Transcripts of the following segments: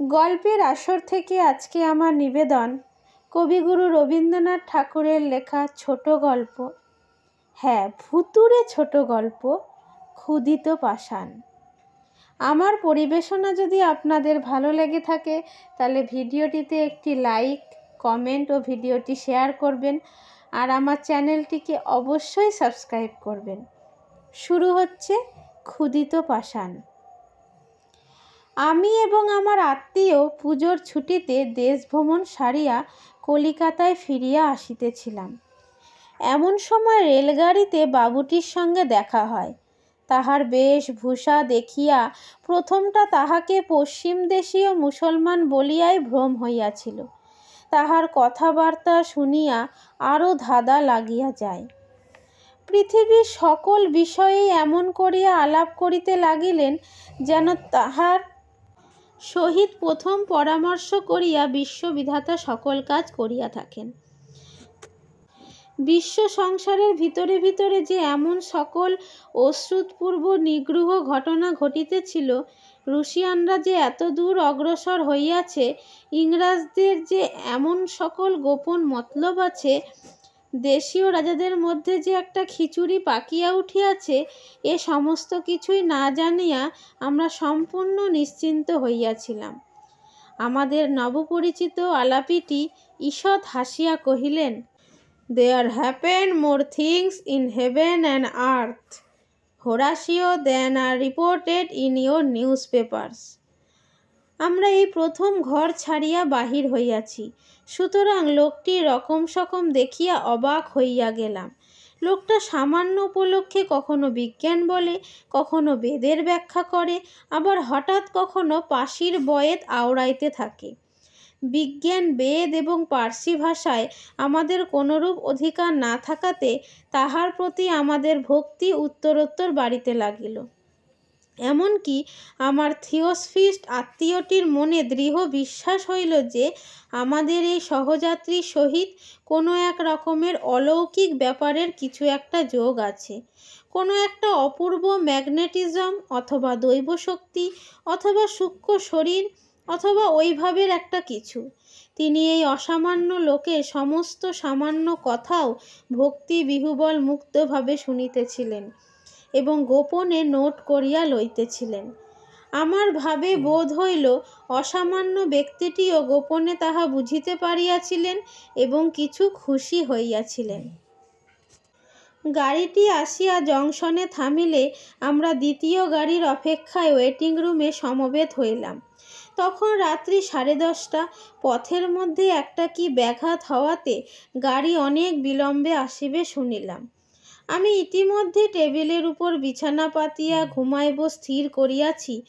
গল্পের আসর থেকে আজকে আমার নিবেদন কবিগুরু রবীন্দ্রনাথ ঠাকুরের লেখা ছোট গল্প, হ্যাঁ ভুতুড়ে ছোট গল্প, ক্ষুধিত পাষাণ। আমার পরিবেশনা যদি আপনাদের ভালো লেগে থাকে তাহলে ভিডিওটিতে একটি লাইক, কমেন্ট ও ভিডিওটি শেয়ার করবেন আর আমার চ্যানেলটিকে অবশ্যই সাবস্ক্রাইব করবেন। শুরু হচ্ছে ক্ষুধিত পাষাণ। আমি এবং আমার আত্মীয় পুজোর ছুটিতে দেশভ্রমণ সারিয়া কলিকাতায় ফিরিয়া আসিতেছিলাম। এমন সময় রেলগাড়িতে বাবুটির সঙ্গে দেখা হয়। তাহার বেশভূষা দেখিয়া প্রথমটা তাহাকে পশ্চিম দেশীয় মুসলমান বলিয়াই ভ্রম হইয়াছিল। তাহার কথাবার্তা শুনিয়া আরও ধাঁধা লাগিয়া যায়। পৃথিবীর সকল বিষয়েই এমন করিয়া আলাপ করিতে লাগিলেন যেন তাহার সহিত প্রথম পরামর্শ করিয়া বিশ্ববিধাতা সকল কাজ করিয়া থাকেন। বিশ্ব সংসারের ভিতরে ভিতরে যে এমন সকল অশ্রুতপূর্ব নিগ্রহ ঘটনা ঘটিতেছিল, রুশিয়ানরা যে এত দূর অগ্রসর হইয়াছে, ইংরাজদের যে এমন সকল গোপন মতলব আছে, দেশীয় রাজাদের মধ্যে যে একটা খিচুড়ি পাকিয়া উঠিয়াছে, এ সমস্ত কিছুই না জানিয়া আমরা সম্পূর্ণ নিশ্চিন্ত হইয়াছিলাম। আমাদের নবপরিচিত আলাপিটি ঈষৎ হাসিয়া কহিলেন, "There happen more things in heaven and earth, Horatio, than are reported in your newspapers." আমরা এই প্রথম ঘর ছাড়িয়া বাহির হইয়াছি, সুতরাং লোকটির রকম সকম দেখিয়া অবাক হইয়া গেলাম। লোকটা সামান্য উপলক্ষে কখনো বিজ্ঞান বলে, কখনো বেদের ব্যাখ্যা করে, আবার হঠাৎ কখনো পাশির বয়েত আওড়াইতে থাকে। বিজ্ঞান, বেদ এবং পার্সি ভাষায় আমাদের কোনরূপ অধিকার না থাকাতে তাহার প্রতি আমাদের ভক্তি উত্তরোত্তর বাড়িতে লাগিল। এমনকি আমার থিওসফিস্ট আত্মীয়টির মনে দৃঢ় বিশ্বাস হইল যে আমাদের এই সহযাত্রীর সহিত কোনো এক রকমের অলৌকিক ব্যাপারের কিছু একটা যোগ আছে, কোনো একটা অপূর্ব ম্যাগনেটিজম অথবা দৈবশক্তি অথবা সূক্ষ্ম শরীর অথবা ওইভাবের একটা কিছু। তিনি এই অসামান্য লোকের সমস্ত সামান্য কথাও ভক্তি বিহুবল মুক্তভাবে শুনিতেছিলেন এবং গোপনে নোট করিয়া লইতেছিলেন। আমার ভাবে বোধ হইল অসামান্য ব্যক্তিটিও গোপনে তাহা বুঝিতে পারিয়াছিলেন এবং কিছু খুশি হইয়াছিলেন। গাড়িটি আসিয়া জংশনে থামিলে আমরা দ্বিতীয় গাড়ির অপেক্ষায় ওয়েটিং রুমে সমবেত হইলাম। তখন রাত্রি 10:30। পথের মধ্যে একটা কি ব্যাঘাত হওয়াতে গাড়ি অনেক বিলম্বে আসিবে শুনিলাম। আমি ইতিমধ্যে টেবিলের উপর বিছানা পাতিয়া ঘুমাইব স্থির করিয়াছি।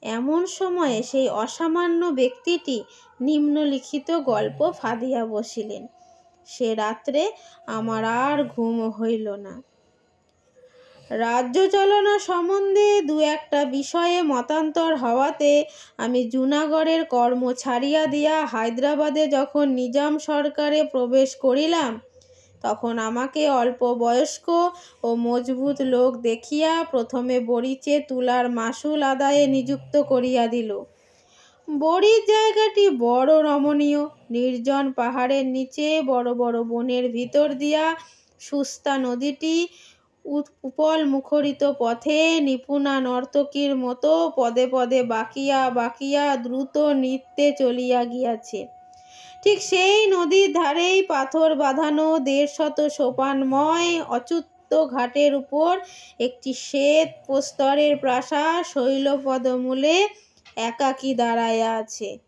এমন সময়ে সেই অসামান্য ব্যক্তিটি নিম্নলিখিত গল্প ফাঁদিয়া বসিলেন। সে রাত্রে আমার আর ঘুম হইল না। রাজ্য চালনা সম্বন্ধে দু একটা বিষয়ে মতান্তর হওয়াতে আমি জুনাগড়ের কর্ম ছাড়িয়া দিয়া হায়দ্রাবাদে যখন নিজাম সরকারে প্রবেশ করিলাম, তখন আমাকে অল্প বয়স্ক ও মজবুত লোক দেখিয়া প্রথমে বরিচে তুলার মাসুল আদায়ে নিযুক্ত করিয়া দিল। বড়ির জায়গাটি বড় রমণীয়, নির্জন পাহাড়ের নিচে বড় বড় বনের ভিতর দিয়া সুস্তা নদীটি উপল মুখরিত পথে নিপুণা নর্তকীর মতো পদে পদে বাঁকিয়া বাঁকিয়া দ্রুত নৃত্যে চলিয়া গিয়াছে। ঠিক সেই নদীর ধারেই পাথর বাঁধানো 150 সোপানময় অচ্যুত ঘাটের উপর একটি শ্বেত প্রস্তরের প্রাসাদ শৈলপদমূলে একাকী দাঁড়াইয়া আছে।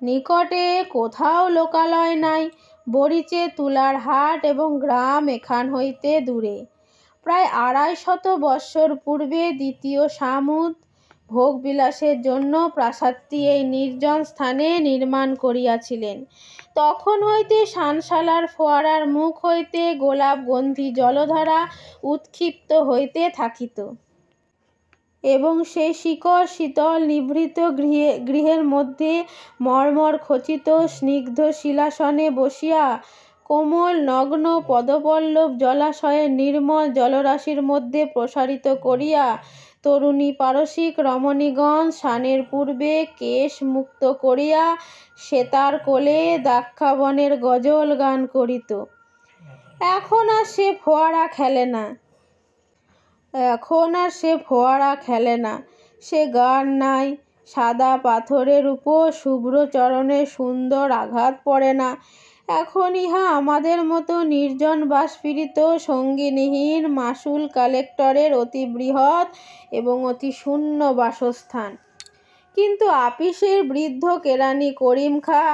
নিকটে কোথাও লোকালয় নাই। বরিচে তুলার হাট এবং গ্রাম এখান হইতে দূরে। প্রায় 250 বৎসর পূর্বে দ্বিতীয় সামুদ ভোগবিলাসের জন্য প্রাসাদটি এই নির্জন স্থানে নির্মাণ করিয়াছিলেন। তখন হইতে শানশালার ফোয়ারার মুখ হইতে গোলাপগন্ধি জলধারা উৎক্ষিপ্ত হইতে থাকিত এবং সেই শিকড় শীতল নিভৃত গৃহের মধ্যে মর্মর খচিত স্নিগ্ধ শিলাসনে বসিয়া কোমল নগ্ন পদপল্লব জলাশয়ের নির্মল জলরাশির মধ্যে প্রসারিত করিয়া তরুণী পারসিক রমণীগণ স্নানের পূর্বে কেশ মুক্ত করিয়া সেতার কোলে দাক্ষাবনের গজল গান করিত। এখন আর সে ফোয়ারা খেলে না, সে গান নাই, সাদা পাথরের উপর শুভ্র চরণে সুন্দর আঘাত পড়ে না। এখন ইহা আমাদের মতো নির্জন বাষ্পীড়িত সঙ্গিনীহীন মাসুল কালেক্টরের অতি বৃহৎ এবং অতি শূন্য বাসস্থান। কিন্তু আপিসের বৃদ্ধ কেরানি করিম খাঁ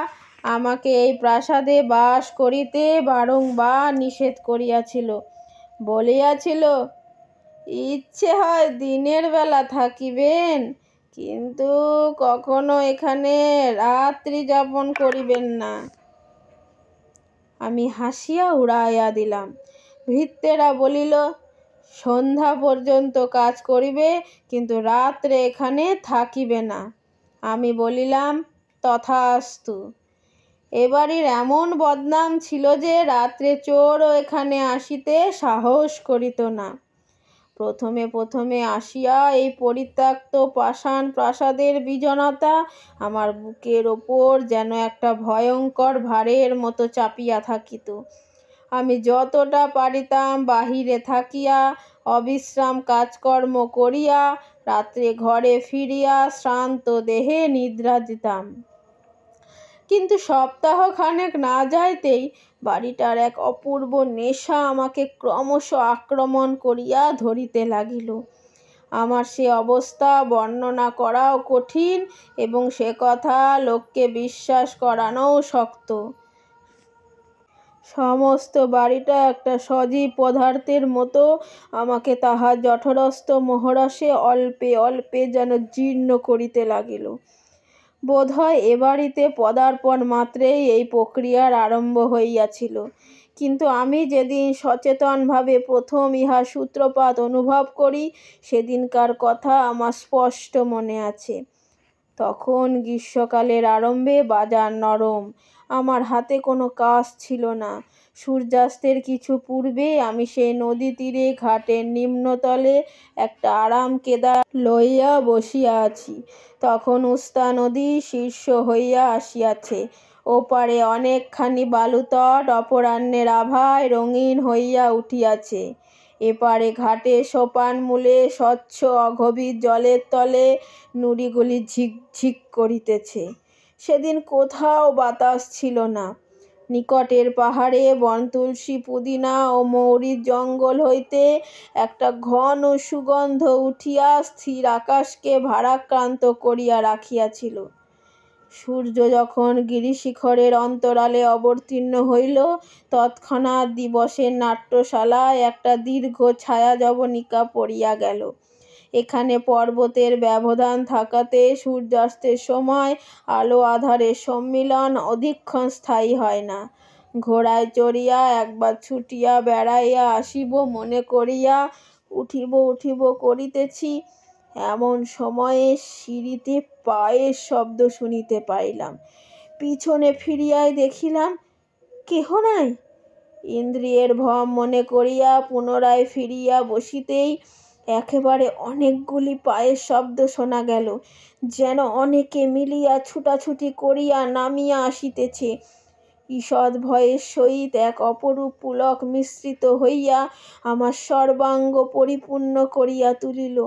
আমাকে এই প্রাসাদে বাস করিতে বারংবার নিষেধ করিয়াছিল, বলিয়াছিল, ইচ্ছে হয় দিনের বেলা থাকিবেন, কিন্তু কখনো এখানে রাত্রি যাপন করিবেন না। আমি হাসিয়া উড়াইয়া দিলাম। ভৃত্যেরা বলিল, সন্ধ্যা পর্যন্ত কাজ করিবে, কিন্তু রাত্রে এখানে থাকিবে না। আমি বলিলাম, তথাস্তু। এ বাড়ির এমন বদনাম ছিল যে রাত্রে চোরও এখানে আসিতে সাহস করিত না। প্রথমে আসিয়া এই পরিত্যক্ত পাষাণ প্রাসাদের বিজনতা আমার বুকের ওপর যেন একটা ভয়ঙ্কর ভারের মতো চাপিয়া থাকিত। আমি যতটা পারিতাম বাহিরে থাকিয়া অবিশ্রাম কাজকর্ম করিয়া রাত্রে ঘরে ফিরিয়া শ্রান্ত দেহে নিদ্রা দিতাম। কিন্তু সপ্তাহখানেক না যাইতেই বাড়িটার এক অপূর্ব নেশা আমাকে ক্রমশ আক্রমণ করিয়া ধরিতে লাগিল। আমার সে অবস্থা বর্ণনা করাও কঠিন এবং সে কথা লোককে বিশ্বাস করানোও শক্ত। সমস্ত বাড়িটা একটা সজীব পদার্থের মতো আমাকে তাহার জঠরস্থ মোহরসে অল্পে অল্পে যেন জীর্ণ করিতে লাগিল। বোধহয় এ বাড়িতে পদার্পণ মাত্রেই এই প্রক্রিয়ার আরম্ভ হইয়াছিল। কিন্তু আমি যেদিন সচেতনভাবে প্রথম ইহার সূত্রপাত অনুভব করি, সেদিনকার কথা আমার স্পষ্ট মনে আছে। তখন গ্রীষ্মকালের আরম্ভে বাজার নরম, আমার হাতে কোনো কাজ ছিল না। সূর্যাস্তের কিছু পূর্বে আমি সেই নদী তীরে ঘাটের নিম্নতলে একটা আরাম কেদার লইয়া বসিয়া আছি। তখন উস্তা নদী শীর্ষ হইয়া আসিয়াছে, ওপারে অনেকখানি বালুতট অপরাহ্নের আভায় রঙিন হইয়া উঠিয়াছে। এপারে ঘাটে সোপানমূলে স্বচ্ছ অগভীর জলের তলে নুড়িগুলি ঝিকঝিক করিতেছে। সেদিন কোথাও বাতাস ছিল না। নিকটের পাহাড়ে বনতুলসী, পুদিনা ও মৌরির জঙ্গল হইতে একটা ঘন সুগন্ধ উঠিয়া স্থির আকাশকে ভারাক্রান্ত করিয়া রাখিয়াছিল। সূর্য যখন গিরিশিখরের অন্তরালে অবতীর্ণ হইল, তৎক্ষণাৎ দিবসের নাট্যশালায় একটা দীর্ঘ ছায়া যবনিকা পড়িয়া গেল। এখানে পর্বতের ব্যবধান থাকাতে সূর্যাস্তের সময় আলো আঁধারের সম্মিলন অধিকক্ষণ স্থায়ী হয় না। ঘোড়ায় চড়িয়া একবার ছুটিয়া বেড়াইয়া আসিব মনে করিয়া উঠিব করিতেছি, এমন সময়ে সিঁড়িতে পায়ের শব্দ শুনিতে পাইলাম। পিছনে ফিরিয়াই দেখিলাম কেহ নাই। ইন্দ্রিয়ের ভ্রম মনে করিয়া পুনরায় ফিরিয়া বসিতেই একেবারে অনেকগুলি পায়ের শব্দ শোনা গেল, যেন অনেকে মিলিয়া ছুটাছুটি করিয়া নামিয়া আসিতেছে। ঈষৎ ভয়ের সহিত এক অপরূপ পুলক মিশ্রিত হইয়া আমার সর্বাঙ্গ পরিপূর্ণ করিয়া তুলিল।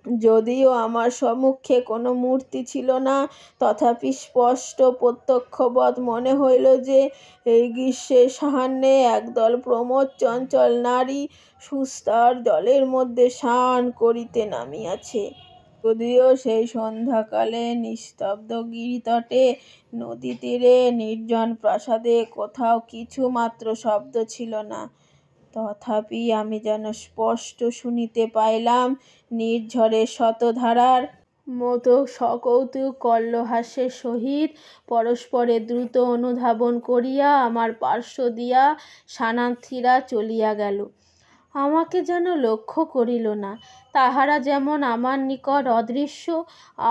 যদিও আমার সম্মুখে কোনো মূর্তি ছিল না, তথাপি স্পষ্ট প্রত্যক্ষবৎ মনে হইল যে এই গ্রীষ্মের সায়াহ্নে একদল প্রমথ চঞ্চল নারী সুস্তার জলের মধ্যে স্নান করিতে নামিয়াছে। যদিও সেই সন্ধ্যাকালে নিস্তব্ধ গিরিতটে, নদী তীরে, নির্জন প্রাসাদে কোথাও কিছু মাত্র শব্দ ছিল না, তথাপি আমি যেন স্পষ্ট শুনিতে পাইলাম নির্ঝরের শতধারার মতো সকৌতুক কল্লোহাস্যের সহিত পরস্পরে দ্রুত অনুধাবন করিয়া আমার পার্শ্ব দিয়া শরণার্থীরা চলিয়া গেল। আমাকে যেন লক্ষ্য করিল না। তাহারা যেমন আমার নিকট অদৃশ্য,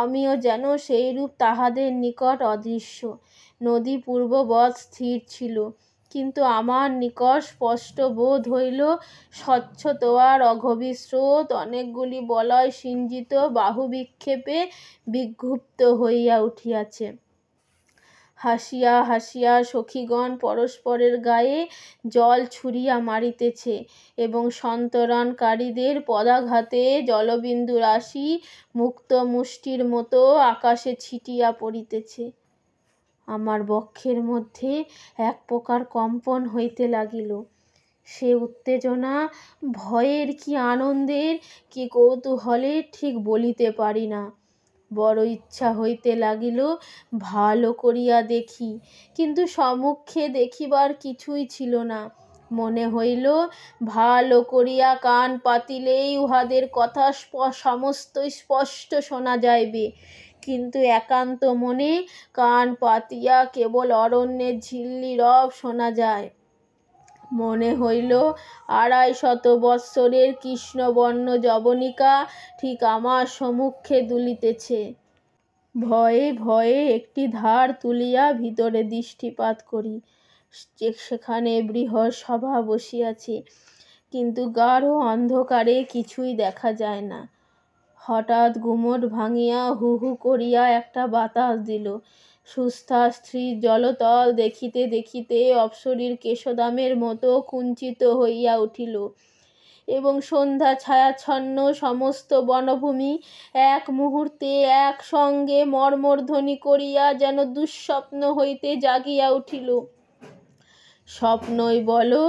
আমিও যেন সেইরূপ তাহাদের নিকট অদৃশ্য। নদী পূর্ববৎ স্থির ছিল, কিন্তু আমার নিকট স্পষ্ট বোধ হইল স্বচ্ছ তোয়ার অগভীর স্রোত অনেকগুলি বলয় সিঞ্জিত বাহুবিক্ষেপে বিক্ষুব্ধ হইয়া উঠিয়াছে। হাসিয়া হাসিয়া সখীগণ পরস্পরের গায়ে জল ছুঁড়িয়া মারিতেছে এবং সন্তরণকারীদের পদাঘাতে জলবিন্দু রাশি মুক্ত মুষ্টির মতো আকাশে ছিটিয়া পড়িতেছে। আমার বক্ষের মধ্যে এক প্রকার কম্পন হইতে লাগিল। সে উত্তেজনা ভয়ের কি আনন্দের কি কৌতূহলের ঠিক বলিতে পারি না। বড় ইচ্ছা হইতে লাগিল ভালো করিয়া দেখি, কিন্তু সম্মুখে দেখিবার কিছুই ছিল না। মনে হইল ভালো করিয়া কান পাতিলেই উহাদের কথা সমস্ত স্পষ্ট শোনা যাইবে, কিন্তু একান্ত মনে কান পাতিয়া কেবল অরণ্যের ঝিল্লি রব শোনা যায়। মনে হইল ২৫০ বৎসরের কৃষ্ণবর্ণ যবনিকা ঠিক আমার সম্মুখে দুলিতেছে। ভয়ে ভয়ে একটি ধার তুলিয়া ভিতরে দৃষ্টিপাত করি। সেখানে বৃহৎ সভা বসিয়াছে, কিন্তু গাঢ় অন্ধকারে কিছুই দেখা যায় না। হঠাৎ গুমট ভাঙিয়া হু হু করিয়া একটা বাতাস দিল। সুস্থা স্থির জলতল দেখিতে দেখিতে অপ্সরীর কেশদামের মতো কুঞ্চিত হইয়া উঠিল এবং সন্ধ্যা ছায়াচ্ছন্ন সমস্ত বনভূমি এক মুহূর্তে একসঙ্গে মর্মধ্বনি করিয়া যেন দুঃস্বপ্ন হইতে জাগিয়া উঠিল। স্বপ্নই বলো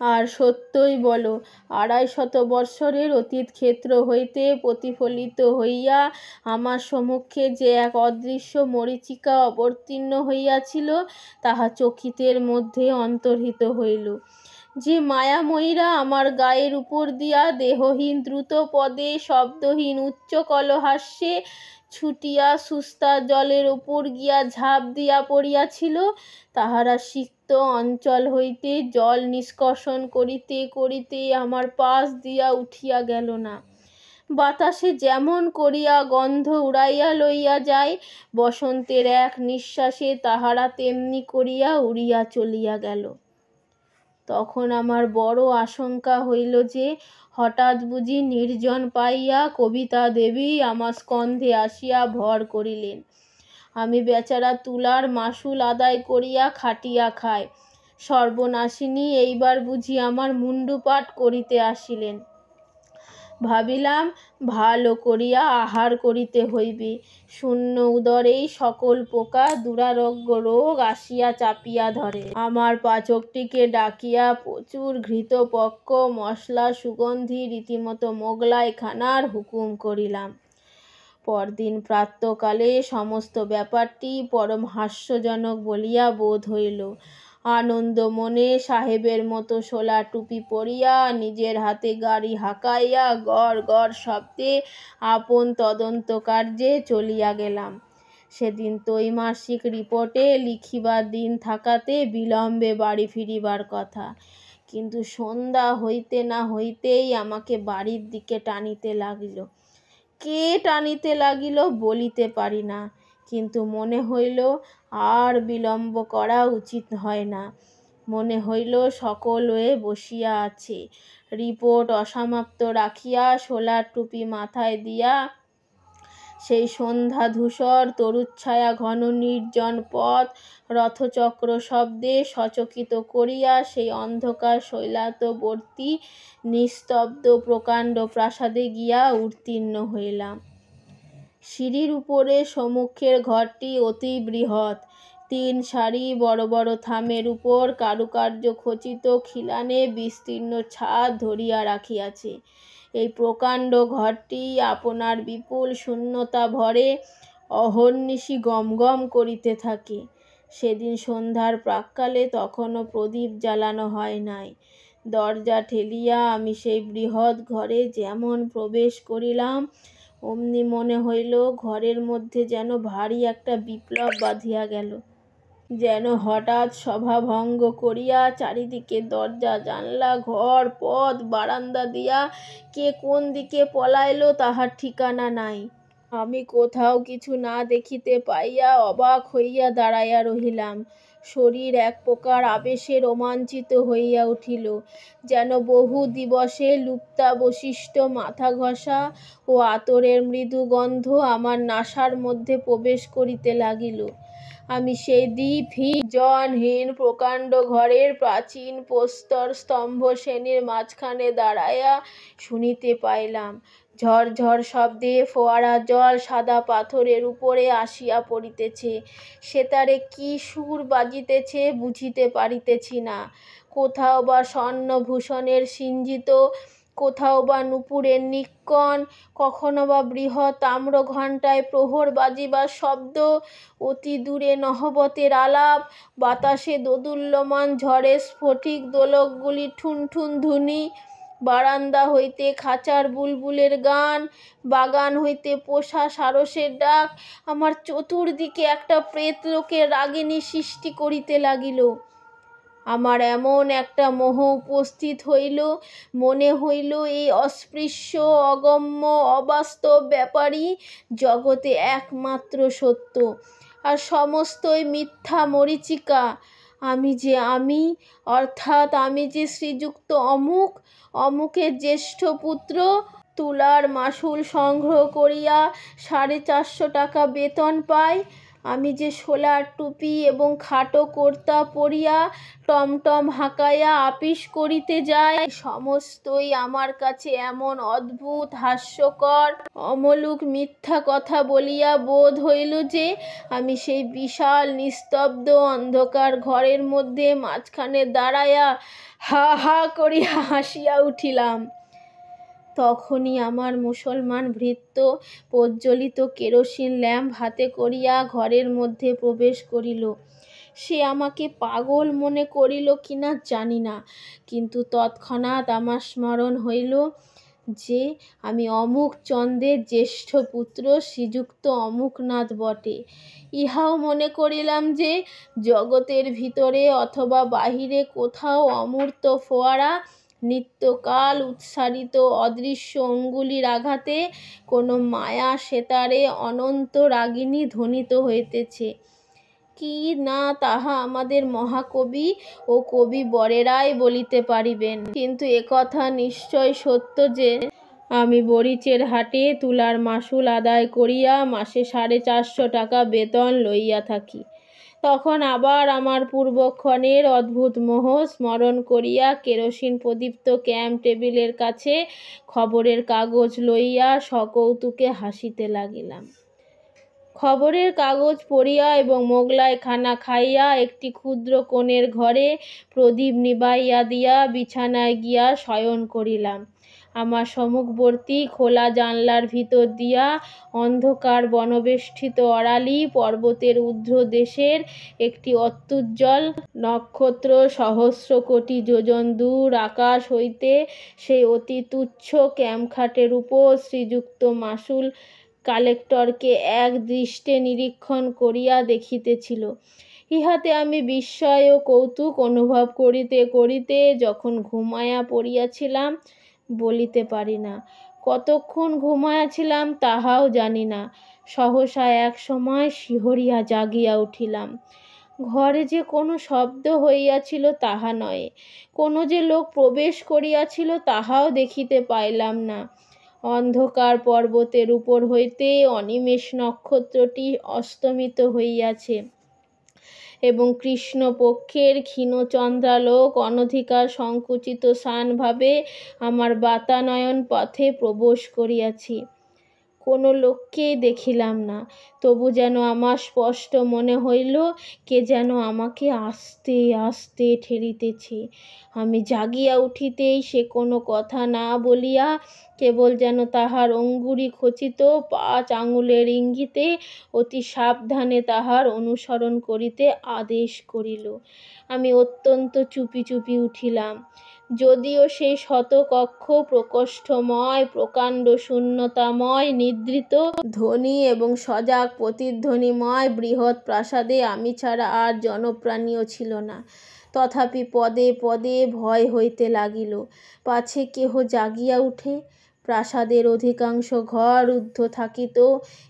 আর সত্যই বলো, ২৫০ বৎসরের অতীত ক্ষেত্র হইতে প্রতিফলিত হইয়া আমার সম্মুখে যে এক অদৃশ্য মরীচিকা অবতীর্ণ হইয়াছিল, তাহা চকিতের মধ্যে অন্তর্হিত হইল। যে মায়াময়ীরা আমার গায়ের উপর দিয়া দেহহীন দ্রুত পদে শব্দহীন উচ্চ কলহাস্যে ছুটিয়া সুস্তা জলের উপর গিয়া ঝাঁপ দিয়া পড়িয়াছিল, তাহারা সিক্ত অঞ্চল হইতে জল নিষ্কাশন করিতে করিতে আমার পাশ দিয়া উঠিয়া গেল না। বাতাসে যেমন করিয়া গন্ধ উড়াইয়া লইয়া যায়, বসন্তের এক নিঃশ্বাসে তাহারা তেমনি করিয়া উড়িয়া চলিয়া গেল। তখন আমার বড় আশঙ্কা হইল যে হঠাৎ বুঝি নির্জন পাইয়া কবিতা দেবী আমার স্কন্ধে আসিয়া ভর করিলেন। আমি বেচারা তুলার মাসুল আদায় করিয়া খাটিয়া খাই, সর্বনাশিনী এইবার বুঝি আমার মুণ্ডুপাত করিতে আসিলেন। ভাবিলাম ভালো করিয়া আহার করিতে হইবে, শূন্য উদরেই সকল পোকা দুরারোগ্য রোগ আসিয়া চাপিয়া ধরে। আমার পাচকটিকে ডাকিয়া প্রচুর ঘৃতপক্ষ মশলা সুগন্ধি রীতিমতো মোগলাই খানার হুকুম করিলাম। পরদিন প্রাতঃকালে সমস্ত ব্যাপারটি পরম হাস্যজনক বলিয়া বোধ হইল। আনন্দ মনে সাহেবের মতো শোলা টুপি পরিয়া নিজের হাতে গাড়ি হাঁকাইয়া গড় গড় শব্দে আপন তদন্ত কার্যে চলিয়া গেলাম। সেদিন ত্রৈমাসিক রিপোর্টে লিখিবার দিন থাকাতে বিলম্বে বাড়ি ফিরিবার কথা, কিন্তু সন্ধ্যা হইতে না হইতেই আমাকে বাড়ির দিকে টানিতে লাগিল। কে টানিতে লাগিল বলিতে পারি না, কিন্তু মনে হইল আর বিলম্ব করা উচিত হয় না। মনে হইল সকলে বসিয়া আছে। রিপোর্ট অসমাপ্ত রাখিয়া শোলার টুপি মাথায় দিয়া সেই সন্ধ্যা ধূসর তরুচ্ছায়া ঘন নির্জন পথ রথচক্র শব্দে সচকিত করিয়া সেই অন্ধকার শৈলাতবর্তী নিস্তব্ধ প্রকাণ্ড প্রাসাদে গিয়া উত্তীর্ণ হইলাম। সিঁড়ির উপরে সম্মুখের ঘরটি অতি বৃহৎ। ৩ সারি বড় বড় থামের উপর কারুকার্য খচিত খিলানে বিস্তীর্ণ ছাদ ধরিয়া রাখিয়াছে। এই প্রকাণ্ড ঘরটি আপনার বিপুল শূন্যতা ভরে অহর্নিশি গম গম করিতে থাকে। সেদিন সন্ধ্যার প্রাক্কালে তখনও প্রদীপ জ্বালানো হয় নাই। দরজা ঠেলিয়া আমি সেই বৃহৎ ঘরে যেমন প্রবেশ করিলাম, অমনি মনে হইল ঘরের মধ্যে যেন ভারী একটা বিপ্লব বাধিয়া গেল। যেন হঠাৎ সভা ভঙ্গ করিয়া চারিদিকে দরজা জানলা ঘর পথ বারান্দা দিয়া কে কোন দিকে পলাইল তাহার ঠিকানা নাই। আমি কোথাও কিছু না দেখিতে পাইয়া অবাক হইয়া দাঁড়াইয়া রহিলাম। শরীর এক প্রকার আবেশে রোমাঞ্চিত হইয়া উঠিল, যেন বহু দিবসে লুপ্তাবশিষ্ট মাথা ঘষা ও আতরের মৃদু গন্ধ আমার নাসার মধ্যে প্রবেশ করিতে লাগিল। আমি সেই জনহীন প্রকাণ্ড ঘরের প্রাচীন প্রস্তর স্তম্ভ শ্রেণীর মাঝখানে দাঁড়াইয়া শুনিতে পাইলাম ঝরঝর শব্দে ফোয়ারা জল সাদা পাথরের উপরে আসিয়া পড়িতেছে। সেতারে কি সুর বাজিতেছে বুঝিতে পারিতেছি না। কোথাও বা স্বর্ণভূষণের সিঞ্জিত, কোথাও বা নূপুরের নিক্কণ, কখনো বা বৃহৎ তাম্র ঘণ্টায় প্রহর বাজিবার শব্দ, অতি দূরে নহবতের আলাপ, বাতাসে দোদুল্যমান ঝড়ের স্ফটিক দোলকগুলি ঠুনঠুন ধ্বনি, বারান্দা হইতে খাঁচার বুলবুলের গান, বাগান হইতে পোষা সারসের ডাক আমার চতুর্দিকে একটা প্রেতলোকের রাগিনী সৃষ্টি করিতে লাগিল। আমার এমন একটা মোহ উপস্থিত হইল, মনে হইল এই অস্পৃশ্য, অগম্য, অবাস্তব ব্যাপারই জগতে একমাত্র সত্য, আর সমস্তই মিথ্যা মরীচিকা। আমি যে আমি, অর্থাৎ আমি যে শ্রীযুক্ত অমুকের জ্যেষ্ঠ পুত্র, তুলার মাশুল সংগ্রহ করিয়া 450 টাকা বেতন পাই। আমি যে শোলার টুপি এবং খাটো কর্তা পরিয়া টমটম হাঁকাইয়া আপিস করিতে যাই, সমস্তই আমার কাছে এমন অদ্ভুত, হাস্যকর, অমূলক মিথ্যা কথা বলিয়া বোধ হইল যে আমি সেই বিশাল নিস্তব্ধ অন্ধকার ঘরের মধ্যে মাঝখানে দাঁড়াইয়া হা হা করিয়া হাসিয়া উঠিলাম। তখনই আমার মুসলমান ভৃত্য প্রজ্বলিত কেরোসিন ল্যাম্প হাতে করিয়া ঘরের মধ্যে প্রবেশ করিল। সে আমাকে পাগল মনে করিল কিনা জানি না, কিন্তু তৎক্ষণাৎ আমার স্মরণ হইল যে আমি অমুক চন্দ্রের জ্যেষ্ঠ পুত্র শ্রীযুক্ত অমুকনাথ বটে। ইহাও মনে করিলাম যে জগতের ভিতরে অথবা বাহিরে কোথাও অমূর্ত ফোয়ারা নিত্যকাল উৎসারিত অদৃশ্য অঙ্গুলির আঘাতে কোনো মায়া সেতারে অনন্ত রাগিনী ধ্বনিত হইতেছে। কি না তাহা আমাদের মহাকবি ও কবি বরেরাই বলিতে পারিবেন, কিন্তু একথা নিশ্চয় সত্য যে আমি বরিচের হাটে তুলার মাশুল আদায় করিয়া মাসে 450 টাকা বেতন লইয়া থাকি। তখন আবার আমার পূর্বক্ষণের অদ্ভুত মোহ স্মরণ করিয়া কেরোসিন প্রদীপ্ত ক্যাম্প টেবিলের কাছে খবরের কাগজ লইয়া সকৌতুকে হাসিতে লাগিলাম। খবরের কাগজ পড়িয়া এবং মোগলাই খানা খাইয়া একটি ক্ষুদ্র কোণের ঘরে প্রদীপ নিবাইয়া দিয়া বিছানায় গিয়া শয়ন করিলাম। আমার সম্মুখবর্তী খোলা জানলার ভিতর দিয়া অন্ধকার বনবেষ্টিত অরালি পর্বতের ঊর্ধ্বদেশের একটি অত্যুজ্জ্বল নক্ষত্র সহস্র কোটি যোজন দূর আকাশ হইতে সেই অতি তুচ্ছ ক্যাম্পখাটের উপর শ্রীযুক্ত মাশুল কালেক্টরকে এক দৃষ্টে নিরীক্ষণ করিয়া দেখিতেছিল। ইহাতে আমি বিস্ময় ও কৌতুক অনুভব করিতে করিতে যখন ঘুমাইয়া পড়িয়াছিলাম, বলিতে পারি না কতক্ষণ ঘুমাইয়াছিলাম তাহাও জানি না, সহসা এক সময় শিহরিয়া জাগিয়া উঠিলাম। ঘরে যে কোনো শব্দ হইয়াছিল তাহা নয়, কোনো যে লোক প্রবেশ করিয়াছিল তাহাও দেখিতে পাইলাম না। অন্ধকার পর্বতের উপর হইতে অনিমেষ নক্ষত্রটি অস্তমিত হইয়াছে এবং কৃষ্ণপক্ষের ক্ষীণ চন্দ্রালোক অনধিকার সংকুচিত শানভাবে আমার বাতানয়ন পথে প্রবেশ করিয়াছে। কোনো লোককেই দেখিলাম না, তবু যেন আমার স্পষ্ট মনে হইল কে যেন আমাকে আস্তে আস্তে ঠেলিতেছে। আমি জাগিয়া উঠিতেই সে কোনো কথা না বলিয়া কেবল যেন তাহার অঙ্গুরি খচিত 5 আঙুলের ইঙ্গিতে অতি সাবধানে তাহার অনুসরণ করিতে আদেশ করিল। আমি অত্যন্ত চুপি চুপি উঠিলাম, যদিও সেই শতকক্ষ প্রকোষ্ঠময় প্রকাণ্ড শূন্যতাময় নিদ্রিত ধ্বনি এবং সজাগ প্রতিধ্বনিময় বৃহৎ প্রাসাদে আমি ছাড়া আর জনপ্রাণীও ছিল না। তথাপি পদে পদে ভয় হইতে লাগিল, পাছে কেহ জাগিয়া উঠে। প্রাসাদের অধিকাংশ ঘর রুদ্ধ থাকিত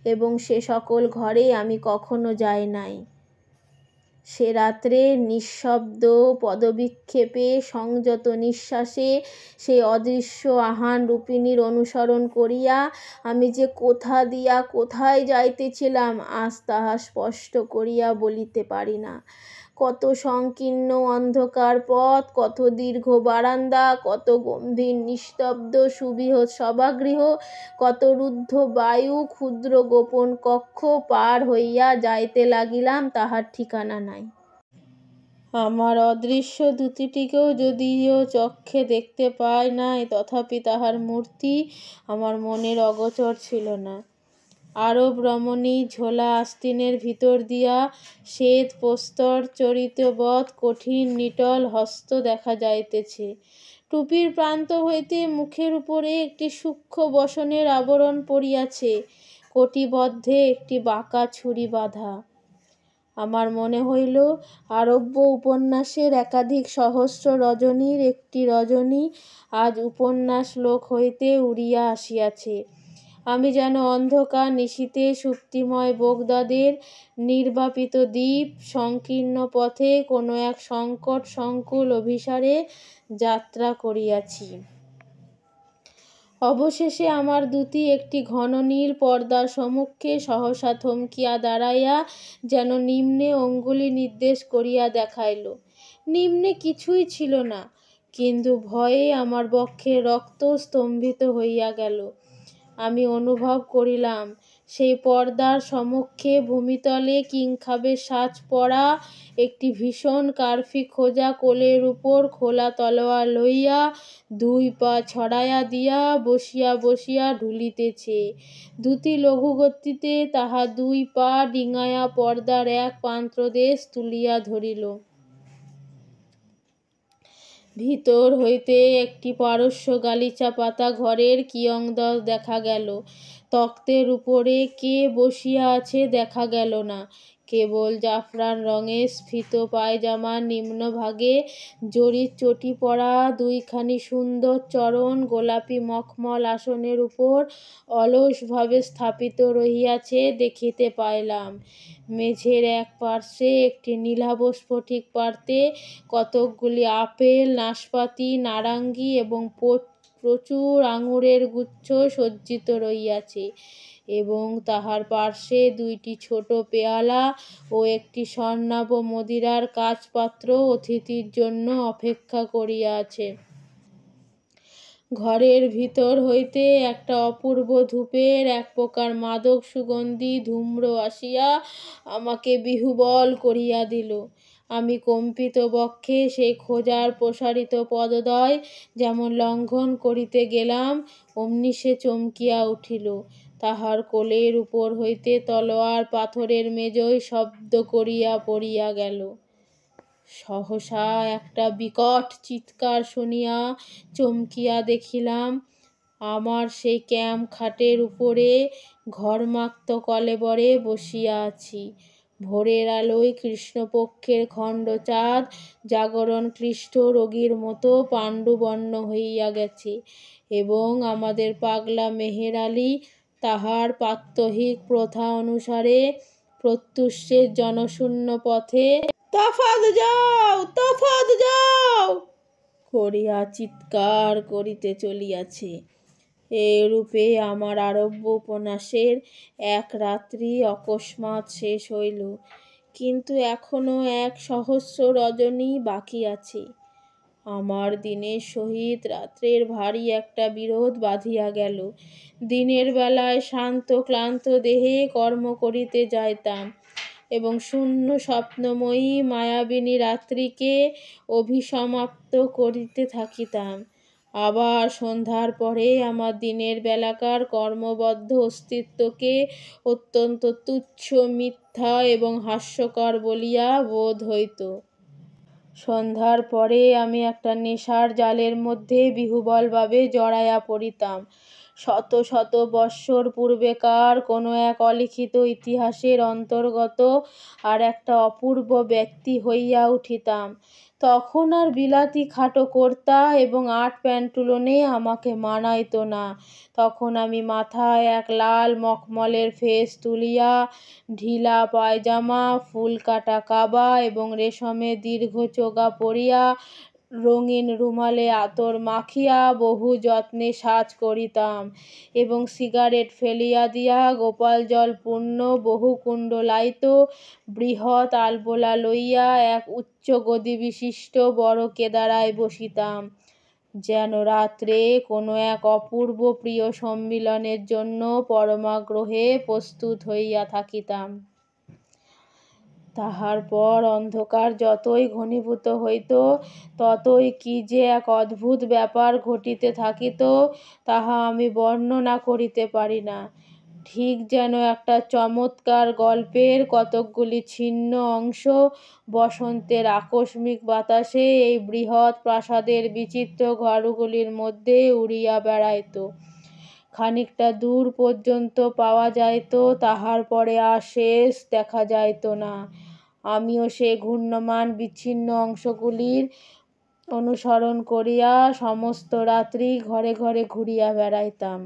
এবং সে সকল ঘরে আমি কখনো যাই নাই। সে রাত্রে নিঃশব্দ পদবিক্ষেপে সংযত নিঃশ্বাসে সেই অদৃশ্য আহান রূপিণীর অনুসরণ করিয়া আমি যে কোথা দিয়া কোথায় যাইতেছিলাম আজ তাহা স্পষ্ট করিয়া বলিতে পারি না। কত সংকীর্ণ অন্ধকার পথ, কত দীর্ঘ বারান্দা, কত গম্ভীর নিস্তব্ধ সুবৃহৎ সভাগৃহ, কত রুদ্ধ বায়ু ক্ষুদ্র গোপন কক্ষ পার হইয়া যাইতে লাগিলাম তাহার ঠিকানা নাই। আমার অদৃশ্য দূতিটিকেও যদিও চক্ষে দেখতে পাই নাই, তথাপি তাহার মূর্তি আমার মনের অগোচর ছিল না। আরব রমণী ঝোলা আস্তিনের ভিতর দিয়া শ্বেত প্রস্তর চরিতবৎ কঠিন নিটল হস্ত দেখা যাইতেছে। টুপির প্রান্ত হইতে মুখের উপরে একটি সূক্ষ্ম বসনের আবরণ পড়িয়াছে, কটিবদ্ধে একটি বাঁকা ছুরি বাঁধা। আমার মনে হইল আরব্য উপন্যাসের একাধিক সহস্র রজনীর একটি রজনী আজ উপন্যাস লোক হইতে উড়িয়া আসিয়াছে। আমি যেন অন্ধকার নিশীথে সুপ্তিময় বোগদাদের নির্বাপিত দ্বীপ সংকীর্ণ পথে কোনো এক সংকট সংকুল অভিসারে যাত্রা করিয়াছি। অবশেষে আমার দূতি একটি ঘন নীল পর্দার সম্মুখে সহসা থমকিয়া দাঁড়াইয়া যেন নিম্নে অঙ্গুলি নির্দেশ করিয়া দেখাইল। নিম্নে কিছুই ছিল না, কিন্তু ভয়ে আমার বক্ষের রক্ত স্তম্ভিত হইয়া গেল। আমি অনুভব করিলাম সেই পর্দার সম্মুখে ভূমিতলে কিংখাবের সাজ পরা একটি ভীষণ কার্ফি খোঁজা কোলের উপর খোলা তলোয়ার লইয়া দুই পা ছড়াইয়া দিয়া বসিয়া বসিয়া ঢুলিতেছে। দ্যুতি লঘু গতিতে তাহা দুই পা ডিঙাইয়া পর্দার এক প্রান্তদেশ তুলিয়া ধরিল। ভিতর হইতে একটি পারস্য গালিচা পাতা ঘরের কিয়দংশ দেখা গেল। তক্তের উপরে কে বসিয়া আছে দেখা গেল না, কেবল জাফরান রঙের স্ফীত পায়জামার নিম্নভাগে জরির চটি পরা দুইখানি সুন্দর চরণ গোলাপি মখমল আসনের উপর অলসভাবে স্থাপিত রহিয়াছে দেখিতে পাইলাম। মেঝের এক পার্শ্বে একটি নীলাভ স্ফটিক পাত্রে কতকগুলি আপেল, নাশপাতি, নারঙ্গী এবং প্রচুর আঙুরের গুচ্ছ সজ্জিত রহিয়াছে এবং তাহার পার্শ্বে দুইটি ছোট পেয়ালা ও একটি স্বর্ণাভ মদিরার কাচপাত্র অতিথির জন্য অপেক্ষা করিয়া আছে। ঘরের ভিতর হইতে একটা অপূর্ব ধূপের এক প্রকার মাদক সুগন্ধি ধূম্র আসিয়া আমাকে বিহ্বল করিয়া দিল। আমি কম্পিত বক্ষে সেই খোঁজার প্রসারিত পদদ্বয় যেমন লঙ্ঘন করিতে গেলাম, অমনি সে চমকিয়া উঠিল। তাহার কোলের উপর হইতে তলোয়ার পাথরের মেজোয় শব্দ করিয়া পড়িয়া গেল। সহসা একটা বিকট চিৎকার শুনিয়া চমকিয়া দেখিলাম আমার সেই ক্যাম্প খাটের উপরে ঘর্মাক্ত কলেবরে বসিয়া আছি। ভোরের আলোয় কৃষ্ণপক্ষের খণ্ডচাঁদ জাগরণ ক্লিষ্ট রোগীর মতো পাণ্ডুবর্ণ হইয়া গেছে এবং আমাদের পাগলা মেহের আলি তাহার প্রাত্যহিক প্রথা অনুসারে প্রত্যুষের জনশূন্য পথে তফাৎ যাও তফাৎ যাও করিয়া চিৎকার করিতে চলিয়াছে। এইরূপে আমার আরব্য উপন্যাসের এক রাত্রি অকস্মাৎ শেষ হইল, কিন্তু এখনো 1,000,000 রজনী বাকি আছে। আমার দিনের সহিত রাত্রের ভারী একটা বিরোধ বাধিয়া গেল। দিনের বেলায় শান্ত ক্লান্ত দেহে কর্ম করিতে যাইতাম এবং শূন্য স্বপ্নময়ী মায়াবিনী রাত্রিকে অভিসমাপ্ত করিতে থাকিতাম। আবার সন্ধ্যার পরে আমার দিনের বেলাকার কর্মবদ্ধ অস্তিত্বকে অত্যন্ত তুচ্ছ, মিথ্যা এবং হাস্যকর বলিয়া বোধ হইত। সন্ধ্যার পরে আমি একটা নেশার জালের মধ্যে বিহ্বলভাবে জড়াইয়া পড়িতাম। শত শত বৎসর পূর্বেকার কোনো এক অলিখিত ইতিহাসের অন্তর্গত আর একটা অপূর্ব ব্যক্তি হইয়া উঠিতাম। তখন আর বিলাতি খাটো কর্তা এবং আট প্যান্টুলনে আমাকে মানাইত না। তখন আমি মাথায় এক লাল মখমলের ফেস তুলিয়া, ঢিলা পায়জামা, ফুল কাটা কাবা এবং রেশমের দীর্ঘ চোগা পরিয়া, রঙিন রুমালে আতর মাখিয়া বহু যত্নে সাজ করিতাম এবং সিগারেট ফেলিয়া দিয়া গোপাল জল পূর্ণ বহু কুণ্ডলায়িত বৃহৎ আলবোলা লইয়া এক উচ্চ গদিবিশিষ্ট বড় কেদারায় বসিতাম, যেন রাত্রে কোনো এক অপূর্ব প্রিয় সম্মিলনের জন্য পরমাগ্রহে প্রস্তুত হইয়া থাকিতাম। তাহার পর অন্ধকার যতই ঘনীভূত হইত, ততই কি যে এক অদ্ভুত ব্যাপার ঘটিতে থাকিত, তাহা আমি বর্ণনা করিতে পারি না। ঠিক যেন একটা চমৎকার গল্পের কতকগুলি ছিন্ন অংশ বসন্তের আকস্মিক বাতাসে এই বৃহৎ প্রাসাদের বিচিত্র ঘরগুলির মধ্যে উড়িয়া বেড়াইত। খানিকটা দূর পর্যন্ত পাওয়া যাইত, তাহার পরে আর শেষ দেখা যাইত না। আমিও সে ঘূর্ণমান বিচ্ছিন্ন অংশগুলির অনুসরণ করিয়া সমস্ত রাত্রি ঘরে ঘরে ঘুরিয়া বেড়াইতাম।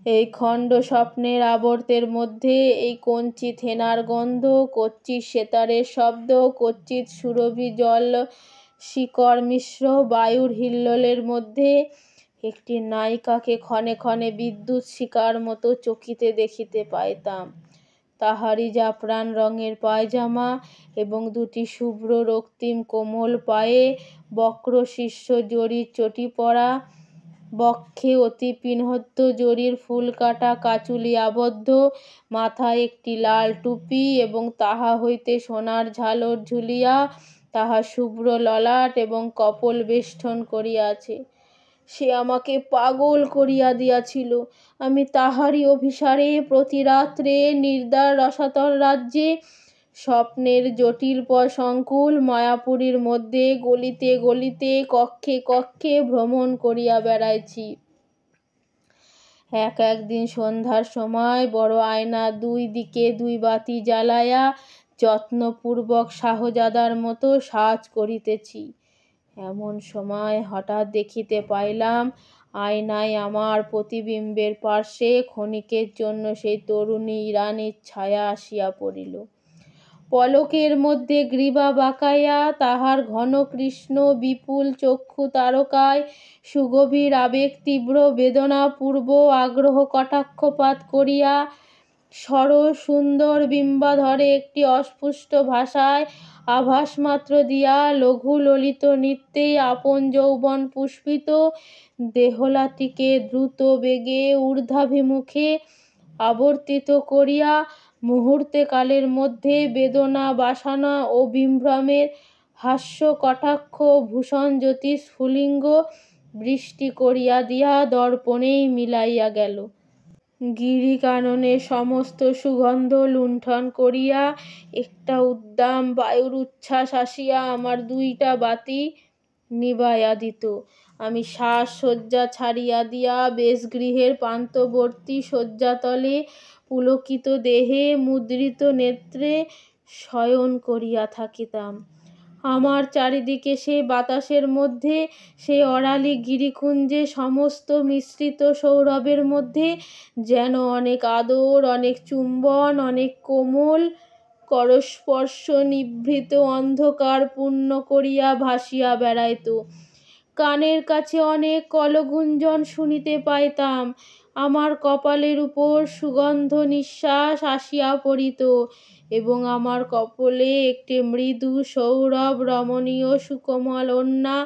এই খণ্ড স্বপ্নের আবর্তের মধ্যে এই কঞ্চিত হেনার গন্ধ, কচ্চিৎ সেতারের শব্দ, কচ্চিৎ সুরভি জল শিকড় মিশ্র বায়ুর হিল্লোলের মধ্যে একটি নায়িকাকে ক্ষণে ক্ষণে বিদ্যুৎ শিখার মতো চকিতে দেখিতে পাইতাম। তাহারই জাফরান রঙের পায়জামা এবং দুটি শুভ্র রক্তিম কোমল পায়ে বক্র শীর্ষ জরির চটি পরা, বক্ষে অতি পিনহদ্য জরির ফুল কাটা কাচুলি আবদ্ধ, মাথায় একটি লাল টুপি এবং তাহা হইতে সোনার ঝালর ঝুলিয়া তাহার শুভ্র ললাট এবং কপোল বেষ্টন করিয়াছে, সে আমাকে পাগল করিয়া দিয়াছিল। আমি তাহারই অভিসারে প্রতি রাত্রে নির্দার রসাতল রাজ্যে স্বপ্নের জটিল সংকুল মায়াপুরীর মধ্যে গলিতে গলিতে কক্ষে কক্ষে ভ্রমণ করিয়া বেড়াইছি। একদিন সন্ধ্যার সময় বড় আয়নার দুই দিকে দুই বাতি জ্বালাইয়া যত্নপূর্বক শাহজাদার মতো সাজ করিতেছি। এমন সময় হঠাৎ দেখিতে পাইলাম, আয়নায় আমার প্রতিবিম্বের পার্শ্বে ক্ষণিকের জন্য সেই তরুণী ইরানীর ছায়া আসিয়া পড়িল। পলকের মধ্যে গ্রীবা বাঁকাইয়া তাহার ঘন কৃষ্ণ বিপুল চক্ষু তারকায় সুগভীর আবেগ তীব্র বেদনাপূর্ব আগ্রহ কটাক্ষপাত করিয়া সরস সুন্দর বিম্বাধরে একটি অস্পষ্ট ভাষায় আভাসমাত্র দিয়া লঘু ললিত নৃত্যে আপন যৌবন পুষ্পিত দেহলাটিকে দ্রুত বেগে ঊর্ধ্বাভিমুখে আবর্তিত করিয়া মুহূর্তে কালের মধ্যে বেদনা বাসনা ও বিভ্রমের হাস্য কটাক্ষ ভূষণ জ্যোতি স্ফুলিঙ্গ বৃষ্টি করিয়া দিয়া দর্পণেই মিলাইয়া গেল। গিরিকাননে সমস্ত সুগন্ধ লুণ্ঠন করিয়া একটা উদ্দাম বায়ুর উচ্ছ্বাস আসিয়া আমার দুইটা বাতি নিবাইয়া দিত। আমি সাজসজ্জা ছাড়িয়া দিয়া বেশগৃহের প্রান্তবর্তী শয্যাতলে পুলকিত দেহে মুদ্রিত নেত্রে শয়ন করিয়া থাকিতাম। আমার চারিদিকে সে বাতাসের মধ্যে, সে অরালি গিরিকুঞ্জে সমস্ত মিশ্রিত সৌরভের মধ্যে যেন অনেক আদর, অনেক চুম্বন, অনেক কোমল করস্পর্শ নিভৃত অন্ধকার পূর্ণ করিয়া ভাসিয়া বেড়াইত। কানের কাছে অনেক কলগুঞ্জন শুনিতে পাইতাম। আমার কপালের উপর সুগন্ধ নিঃশ্বাস আসিয়া পড়িত এবং আমার কপোলে একটি মৃদু সৌরভ রমণীয় সুকোমল ওড়না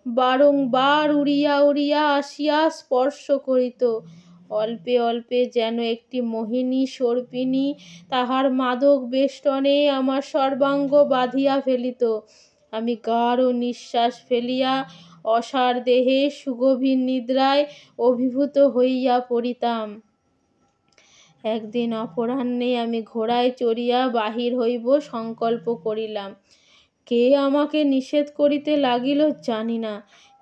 বারংবার উড়িয়া উড়িয়া আসিয়া স্পর্শ করিত। অল্পে অল্পে যেন একটি মোহিনী সর্পিণী তাহার মাদক বেষ্টনে আমার সর্বাঙ্গ বাঁধিয়া ফেলিত। আমি গাঢ় নিঃশ্বাস ফেলিয়া অসাড় দেহে সুগভীর নিদ্রায় অভিভূত হইয়া পড়িতাম। একদিন অপরাহ্নে আমি ঘোড়ায় চড়িয়া বাহির হইব সংকল্প করিলাম। কে আমাকে নিষেধ করিতে লাগিল জানি না,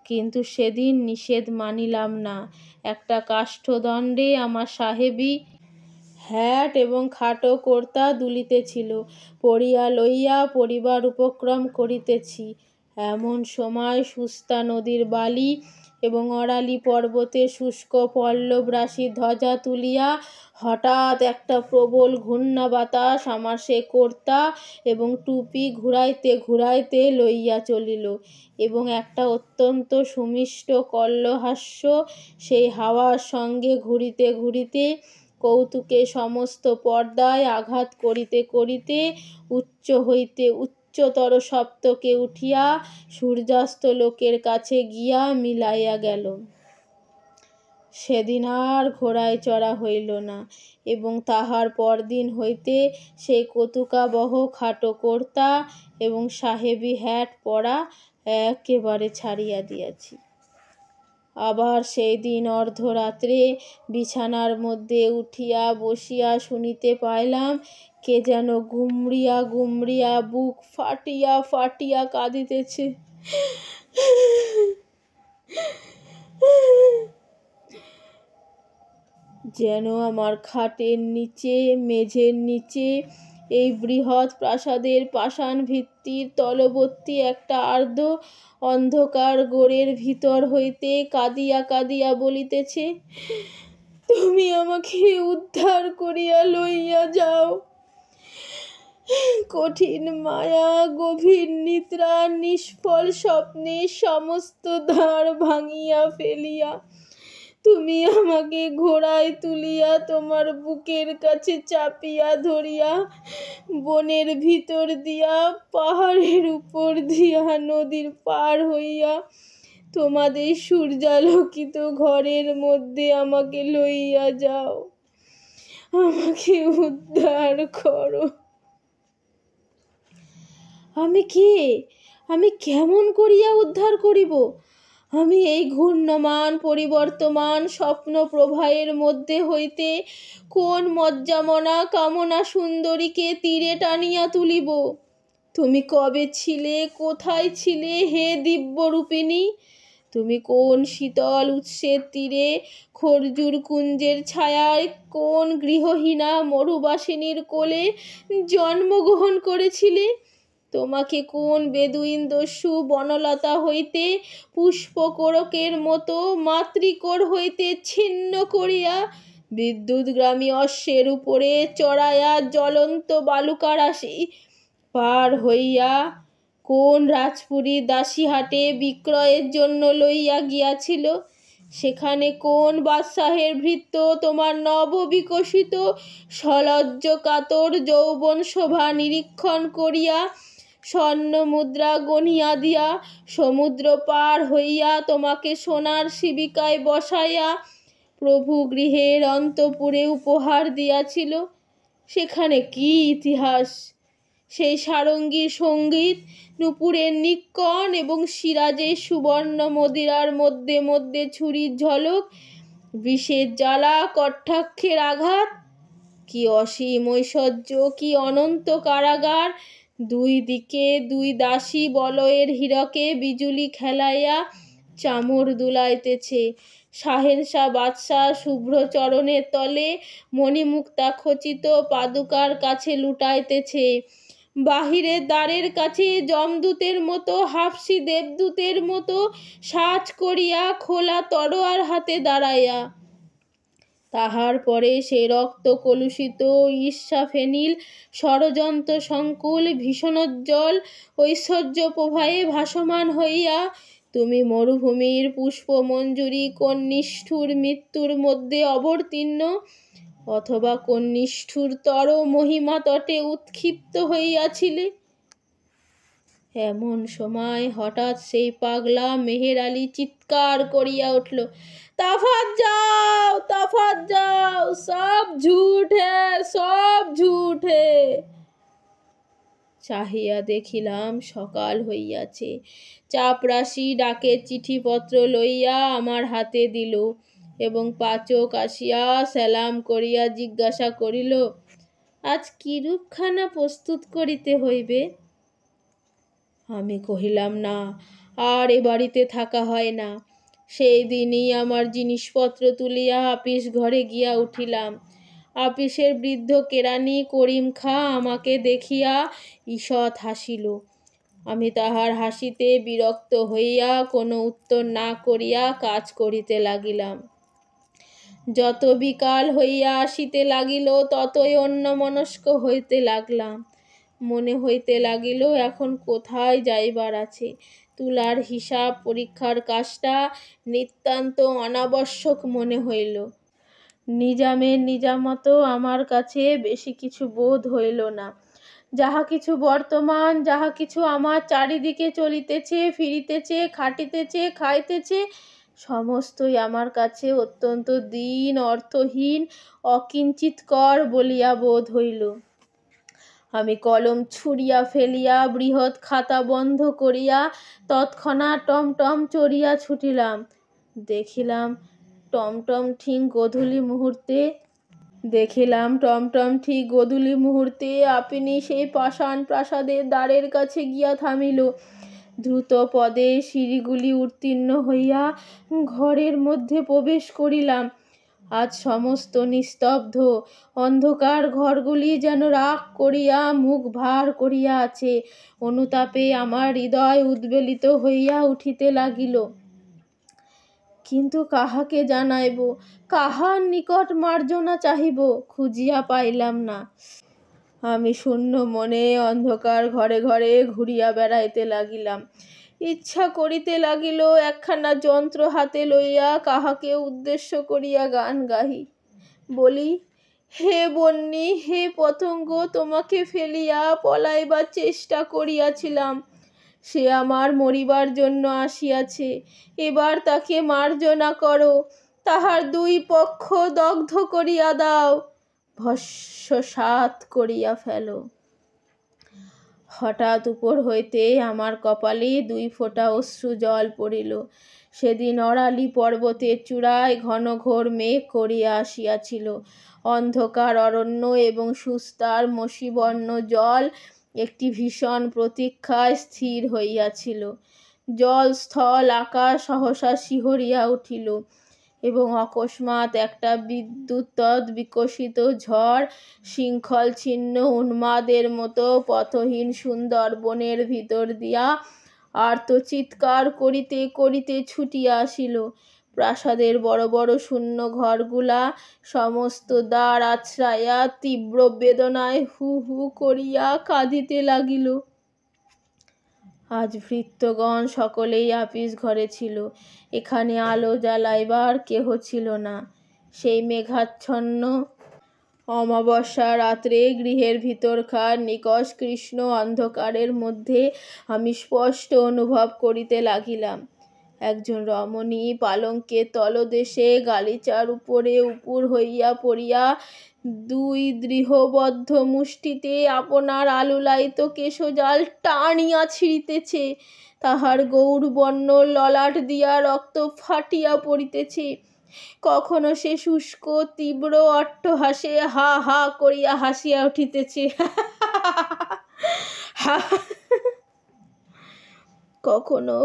কিন্তু সেদিন নিষেধ মানিলাম না। একটা কাষ্ঠদণ্ডে আমার সাহেবী হ্যাট এবং খাটো কর্তা দুলিতেছিল, পরিয়া লইয়া পড়িবার উপক্রম করিতেছি। এমন সময় সুস্তা নদীর বালি এবং অরালি পর্বতে শুষ্ক পল্লব রাশি ধ্বজা তুলিয়া হঠাৎ একটা প্রবল ঘূর্ণা বাতাস আমার সে কর্তা এবং টুপি ঘুরাইতে ঘুরাইতে লইয়া চলিল, এবং একটা অত্যন্ত সুমিষ্ট কল্লহাস্য সেই হাওয়ার সঙ্গে ঘুরিতে ঘুরিতে কৌতুকে সমস্ত পর্দায় আঘাত করিতে করিতে উচ্চ হইতে উচ্চতর সপ্তকে উঠিয়া সূর্যাস্ত লোকের কাছে গিয়া মিলাইয়া গেল। সেদিন আর ঘোড়ায় চড়া হইল না, এবং তাহার পরদিন হইতে সেই কৌতুকাবহ খাটো কর্তা এবং সাহেবি হ্যাট পরা একেবারে ছাড়িয়া দিয়াছি। আবার সেই দিন অর্ধরাত্রে বিছানার মধ্যে উঠিয়া বসিয়া শুনিতে পাইলাম কে যেন গুমরিয়া গুমরিয়া বুক ফাটিয়া ফাটিয়া কাঁদিতেছে। যেন আমার খাটের নিচে, মেঝের নিচে, এই বৃহৎ প্রাসাদের পাষাণ ভিত্তির তলবর্তী একটা আর্দ্র অন্ধকার গোড়ের ভিতর হইতে কাঁদিয়া কাঁদিয়া বলিতেছে, তুমি আমাকে উদ্ধার করিয়া লইয়া যাও। কঠিন মায়া, গভীর নিদ্রা, নিষ্ফল স্বপ্নে সমস্ত ধার ভাঙিয়া ফেলিয়া তুমি আমাকে ঘোড়ায় তুলিয়া তোমার বুকের কাছে চাপিয়া ধরিয়া বনের ভিতর দিয়া, পাহাড়ের উপর দিয়া, নদীর পার হইয়া তোমাদের সূর্যালোকিত ঘরের মধ্যে আমাকে লইয়া যাও। আমাকে উদ্ধার করো। আমি কে? আমি কেমন করিয়া উদ্ধার করিব? আমি এই ঘূর্ণমান পরিবর্তমান স্বপ্ন প্রবাহের মধ্যে হইতে কোন মজ্জামনা কামনা সুন্দরীকে তীরে টানিয়া তুলিব? তুমি কবে ছিলে, কোথায় ছিলে হে দিব্যরূপিণী? তুমি কোন শীতল উৎসের তীরে, খর্জুর কুঞ্জের ছায়ায়, কোন গৃহহীনা মরুবাসিনীর কোলে জন্মগ্রহণ করেছিলে? তোমাকে কোন বেদুইন দস্যু বনলতা হইতে পুষ্পকোরকের মতো মাতৃকোর হইতে ছিন্ন করিয়া বিদ্যুৎগ্রামী অশ্বের উপরে চড়াইয়া জ্বলন্ত বালুকারাশি পার হইয়া কোন রাজপুরী দাসীহাটে বিক্রয়ের জন্য লইয়া গিয়াছিল? সেখানে কোন বাদশাহের ভৃত্য তোমার নববিকশিত সলজ্জ কাতর যৌবন শোভা নিরীক্ষণ করিয়া স্বর্ণ মুদ্রা গনিয়া দিয়া সমুদ্র পার হইয়া তোমাকে সোনার শিবিকায় বসাইয়া প্রভু গৃহের অন্তঃপুরে উপহার দিয়াছিল? সেখানে কি ইতিহাস! সেই সারঙ্গীর সঙ্গীত, নূপুরের নিক্কণ এবং সিরাজের সুবর্ণ মদিরার মধ্যে মধ্যে ছুরির ঝলক, বিষের জ্বালা, কটাক্ষের আঘাত, কি অসীম ঐশ্বর্য, কি অনন্ত কারাগার! দুই দিকে দুই দাসী বলয়ের হীরকে বিজুলি খেলাইয়া চামর দুলাইতেছে। শাহেনশা বাদশাহ শুভ্র চরণের তলে মণিমুক্তা খচিত পাদুকার কাছে লুটাইতেছে। বাহিরের দ্বারের কাছে যমদূতের মতো, হাফসি দেবদূতের মতো সাজ করিয়া খোলা তরোয়ার হাতে দাঁড়াইয়া। তাহার পরে সে রক্ত কলুষিত ঈর্ষাফেনিল ষড়যন্ত্র সংকুল ভীষণোজ্জ্বল ঐশ্বর্য প্রভায়ে ভাসমান হইয়া তুমি মরুভূমির পুষ্পমঞ্জুরি কোন নিষ্ঠুর মৃত্যুর মধ্যে অবতীর্ণ, অথবা কোন নিষ্ঠুরতর মহিমা তটে উৎক্ষিপ্ত হইয়াছিলে। এমন সময় হঠাৎ সেই পাগলা মেহের আলী চিৎকার করিয়া উঠল, তাফাত যাও, তাফাত যাও, সব ঝুঠ হ্যায়, সব ঝুঠ হ্যায়। চাহিয়া দেখিলাম সকাল হইয়াছে। চাপরাশি ডাকের চিঠিপত্র লইয়া আমার হাতে দিল, এবং পাচক আসিয়া সেলাম করিয়া জিজ্ঞাসা করিল, আজ কিরূপখানা প্রস্তুত করিতে হইবে? আমি কহিলাম, না, আর এ বাড়িতে থাকা হয় না। সেই দিনই আমার জিনিসপত্র তুলিয়া আপিস ঘরে গিয়া উঠিলাম। আপিসের বৃদ্ধ কেরানি করিম খাঁ আমাকে দেখিয়া ঈষৎ হাসিল। আমি তাহার হাসিতে বিরক্ত হইয়া কোনো উত্তর না করিয়া কাজ করিতে লাগিলাম। যত বিকাল হইয়া আসিতে লাগিল ততই অন্যমনস্ক হইতে লাগলাম। মনে হইতে লাগিল এখন কোথায় যাইবার আছে। তুলার হিসাব পরীক্ষার কাজটা নিতান্ত অনাবশ্যক মনে হইল। নিজামের নিজামত আমার কাছে বেশি কিছু বোধ হইল না। যাহা কিছু বর্তমান, যাহা কিছু আমার চারিদিকে চলিতেছে, ফিরিতেছে, খাটিতেছে, খাইতেছে, সমস্তই আমার কাছে অত্যন্ত দীন, অর্থহীন, অকিঞ্চিৎকর বলিয়া বোধ হইল। আমি কলম ছুঁড়িয়া ফেলিয়া বৃহৎ খাতা বন্ধ করিয়া তৎক্ষণাৎ টমটম চড়িয়া ছুটিলাম। দেখিলাম টমটম ঠিক গোধূলি মুহূর্তে আপনি সেই পাষাণ প্রাসাদের দ্বারের কাছে গিয়া থামিল। দ্রুত পদে সিঁড়িগুলি উত্তীর্ণ হইয়া ঘরের মধ্যে প্রবেশ করিলাম। আজ সমস্ত নিস্তব্ধ, অন্ধকার ঘরগুলি যেন রাগ করিয়া মুখ ভার করিয়া আছে। অনুতাপে আমার হৃদয় উদ্বেলিত হইয়া উঠিতে লাগিল। কিন্তু কাহাকে জানাইব, কাহার নিকট মার্জনা চাহিব, খুঁজিয়া পাইলাম না। আমি শূন্য মনে অন্ধকার ঘরে ঘরে ঘুরিয়া বেড়াইতে লাগিলাম। ইচ্ছা করিতে লাগিল একখানা যন্ত্র হাতে লইয়া কাহাকে উদ্দেশ্য করিয়া গান গাহি, বলি, হে বন্যী, হে পতঙ্গ, তোমাকে ফেলিয়া পলাইবার চেষ্টা করিয়াছিলাম। সে আমার মরিবার জন্য আসিয়াছে, এবার তাকে মার্জনা করো, তাহার দুই পক্ষ দগ্ধ করিয়া দাও, ভস্মসাৎ করিয়া ফেলো। হঠাৎ উপর হইতে আমার কপালে 2 ফোঁটা অশ্রু জল পড়িল। সেদিন অরালি পর্বতের চূড়ায় ঘনঘোর মেঘ করিয়া আসিয়াছিল। অন্ধকার অরণ্য এবং সুস্তার মসীবর্ণ জল একটি ভীষণ প্রতীক্ষায় স্থির হইয়াছিল। জল, স্থল, আকাশ সহসা শিহরিয়া উঠিল এবং অকস্মাৎ একটা বিদ্যুৎ বিকশিত ঝড় শৃঙ্খল ছিন্ন উন্মাদের মতো পথহীন সুন্দর বনের ভিতর দিয়া আর্তচিৎকার করিতে করিতে ছুটিয়া আসিল। প্রাসাদের বড় বড় শূন্য ঘরগুলা সমস্ত দ্বার আছড়াইয়া তীব্র বেদনায় হু হু করিয়া কাঁদিতে লাগিল। আজ ভৃত্যগণ সকলেই আপিস ঘরে ছিল। এখানে আলো জ্বালাইবার কেহ ছিল না। সেই মেঘাচ্ছন্ন অমাবস্যা রাত্রে গৃহের ভিতরকার নিকষ কৃষ্ণ অন্ধকারের মধ্যে আমি স্পষ্ট অনুভব করিতে লাগিলাম একজন রমণী পালঙ্কের তলদেশে গালিচার উপরে উপুর হইয়া পড়িয়া 2 দৃঢ়বদ্ধ মুষ্টিতে আপনার আলুলায়িত কেশজাল টানিয়া ছিঁড়িতেছে। তাহার গৌরবর্ণ ললাট দিয়া রক্ত ফাটিয়া পড়িতেছে। কখনো সে শুষ্ক তীব্র অট্টহাসে হা হা করিয়া হাসিয়া উঠিতেছে, কখনো